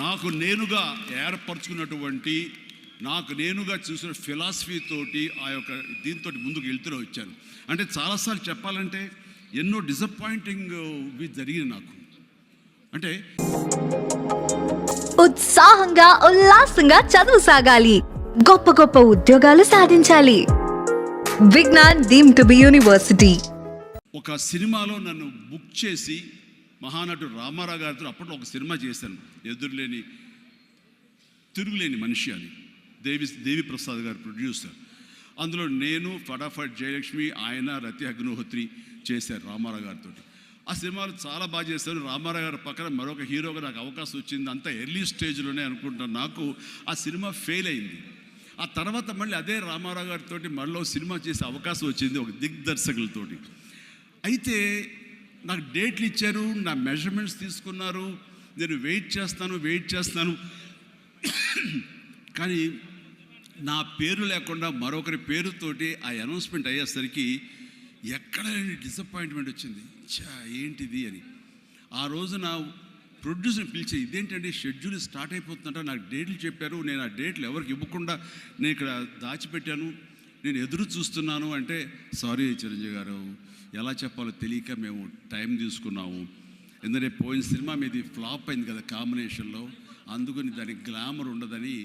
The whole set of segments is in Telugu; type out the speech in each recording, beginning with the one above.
నాకు నేనుగా ఏర్పరచుకున్నటువంటి, నాకు నేనుగా చూసిన ఫిలాసఫీ తోటి ఆ యొక్క దీంతో ముందుకు వెళ్తూనే వచ్చాను. అంటే చాలాసార్లు చెప్పాలంటే ఎన్నో డిసప్పాయింటింగ్ జరిగింది నాకు. అంటే ఉత్సాహంగా ఉల్లాసంగా చదువు సాగాలి, గొప్ప గొప్ప ఉద్యోగాలు సాధించాలి. Vignan deemed to be university. ఒక సినిమాలో నన్ను బుక్ చేసి మహానటుడు రామారావు గారితో అప్పట్లో ఒక సినిమా చేశాను, ఎదురులేని తిరుగులేని మనిషి అని. దేవి ప్రసాద్ గారు ప్రొడ్యూసర్. అందులో నేను, ఫటాఫట్ జయలక్ష్మి, ఆయన, రతి అగ్నిహోత్రి చేశారు రామారావు గారితో. ఆ సినిమాలు చాలా బాగా చేశారు. రామారావు గారి పక్కన మరొక హీరోగా నాకు అవకాశం వచ్చింది. అంతా ఎర్లీ స్టేజ్లోనే అనుకుంటాను. నాకు ఆ సినిమా ఫెయిల్ అయింది. ఆ తర్వాత మళ్ళీ అదే రామారావు గారితో మళ్ళీ సినిమా చేసే అవకాశం వచ్చింది ఒక దిగ్దర్శకులతోటి. అయితే నాకు డేట్లు ఇచ్చారు, నా మెజర్మెంట్స్ తీసుకున్నారు, నేను వెయిట్ చేస్తాను. కానీ నా పేరు లేకుండా మరొకరి పేరుతోటి ఆ అనౌన్స్మెంట్ అయ్యేసరికి ఎక్కడ డిసప్పాయింట్మెంట్ వచ్చింది. ఏంటిది అని ఆ రోజు నా ప్రొడ్యూసర్ని పిలిచి, ఇదేంటంటే షెడ్యూల్ స్టార్ట్ అయిపోతుందంట, నాకు డేట్లు చెప్పారు, నేను ఆ డేట్లు ఎవరికి ఇవ్వకుండా నేను ఇక్కడ దాచిపెట్టాను, నేను ఎదురు చూస్తున్నాను అంటే, సారీ చిరంజీవి గారు, ఎలా చెప్పాలో తెలియక మేము టైం తీసుకున్నాము. ఎందుకంటే పోయిన సినిమా మీది ఫ్లాప్ అయింది కదా కాంబినేషన్లో, అందుకని దానికి గ్లామర్ ఉండదని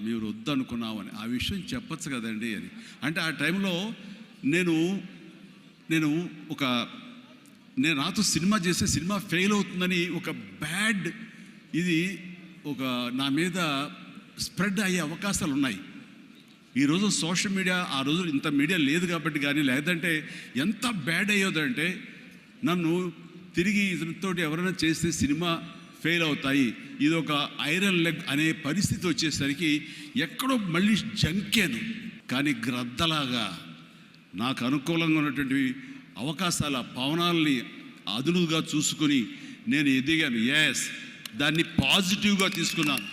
మీరు వద్దనుకున్నాము అని. ఆ విషయం చెప్పచ్చు కదండి అని అంటే, ఆ టైంలో నేను నాతో సినిమా చేస్తే సినిమా ఫెయిల్ అవుతుందని ఒక బ్యాడ్ ఇది ఒక నా మీద స్ప్రెడ్ అయ్యే అవకాశాలు ఉన్నాయి. ఈరోజు సోషల్ మీడియా, ఆ రోజు ఇంత మీడియా లేదు కాబట్టి కానీ, లేదంటే ఎంత బ్యాడ్ అయ్యేదంటే నన్ను తిరిగి ఇతనితో ఎవరైనా చేస్తే సినిమా ఫెయిల్ అవుతాయి, ఇది ఒక ఐరన్ లెగ్ అనే పరిస్థితి వచ్చేసరికి ఎక్కడో మళ్ళీ జంకాను. కానీ గ్రద్దలాగా నాకు అనుకూలంగా ఉన్నటువంటి అవకాశాల పవనాల్ని అదునుగా చూసుకొని నేను ఎదిగాను. దాన్ని పాజిటివ్గా తీసుకున్నాను.